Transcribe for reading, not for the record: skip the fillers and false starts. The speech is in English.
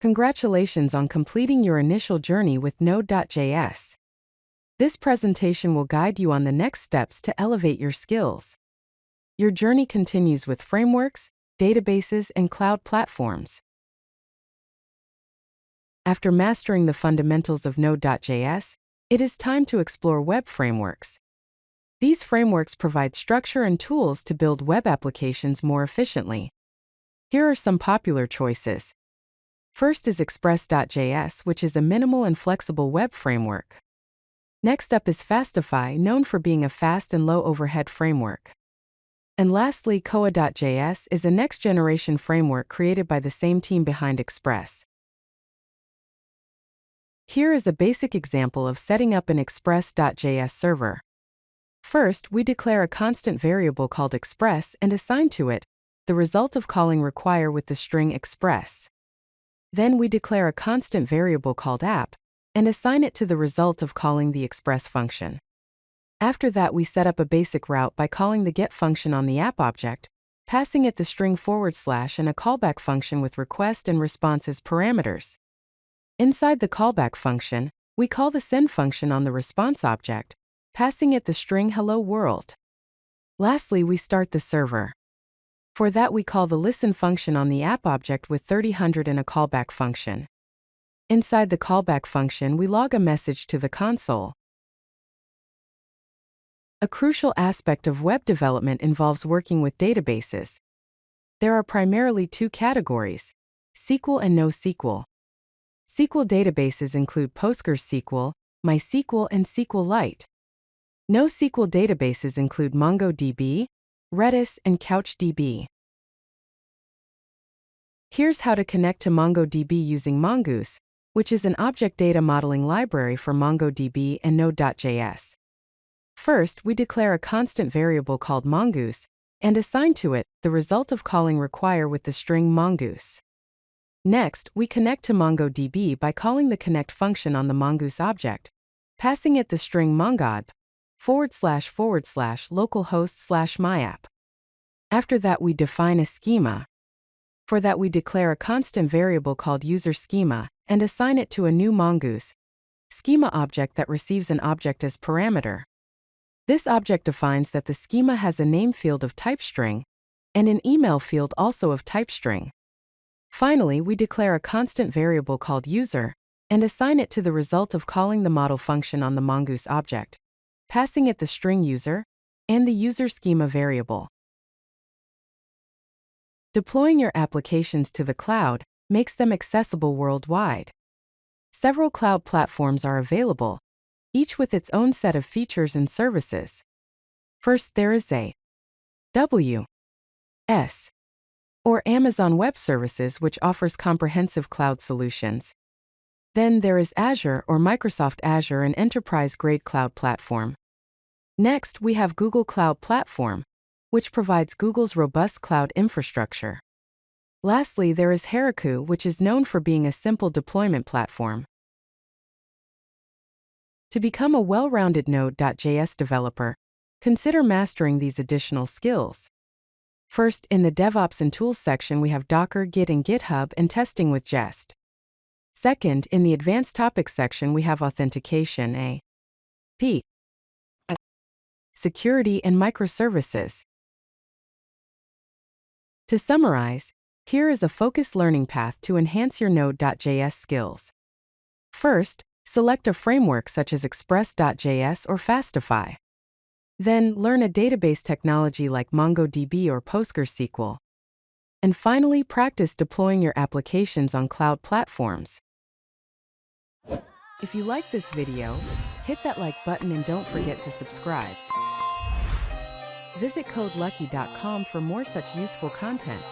Congratulations on completing your initial journey with Node.js. This presentation will guide you on the next steps to elevate your skills. Your journey continues with frameworks, databases, and cloud platforms. After mastering the fundamentals of Node.js, it is time to explore web frameworks. These frameworks provide structure and tools to build web applications more efficiently. Here are some popular choices. First is Express.js, which is a minimal and flexible web framework. Next up is Fastify, known for being a fast and low-overhead framework. And lastly, Koa.js is a next-generation framework created by the same team behind Express. Here is a basic example of setting up an Express.js server. First, we declare a constant variable called express and assign to it the result of calling require with the string express. Then we declare a constant variable called app and assign it to the result of calling the express function. After that, we set up a basic route by calling the get function on the app object, passing it the string / and a callback function with request and response as parameters. Inside the callback function, we call the send function on the response object, passing it the string hello world. Lastly, we start the server. For that, we call the listen function on the app object with 3000 and a callback function. Inside the callback function, we log a message to the console. A crucial aspect of web development involves working with databases. There are primarily two categories: SQL and NoSQL. SQL databases include PostgreSQL, MySQL, and SQLite. NoSQL databases include MongoDB, Redis, and CouchDB. Here's how to connect to MongoDB using Mongoose, which is an object data modeling library for MongoDB and Node.js. First, we declare a constant variable called Mongoose and assign to it the result of calling require with the string Mongoose. Next, we connect to MongoDB by calling the connect function on the Mongoose object, passing it the string mongodb / localhost/myapp. After that, we define a schema. For that, we declare a constant variable called user schema and assign it to a new Mongoose schema object that receives an object as parameter. This object defines that the schema has a name field of type string and an email field also of type string. Finally, we declare a constant variable called user and assign it to the result of calling the model function on the Mongoose object, passing it the string user and the user schema variable. Deploying your applications to the cloud makes them accessible worldwide. Several cloud platforms are available, each with its own set of features and services. First, there is AWS, or Amazon Web Services, which offers comprehensive cloud solutions. Then there is Azure, or Microsoft Azure, an enterprise-grade cloud platform. Next, we have Google Cloud Platform, which provides Google's robust cloud infrastructure. Lastly, there is Heroku, which is known for being a simple deployment platform. To become a well-rounded Node.js developer, consider mastering these additional skills. First, in the DevOps and Tools section, we have Docker, Git, and GitHub, and testing with Jest. Second, in the Advanced Topics section, we have authentication, API, security, and microservices. To summarize, here is a focused learning path to enhance your Node.js skills. First, select a framework such as Express.js or Fastify. Then, learn a database technology like MongoDB or PostgreSQL. And finally, practice deploying your applications on cloud platforms. If you like this video, hit that like button and don't forget to subscribe. Visit CodeLucky.com for more such useful content.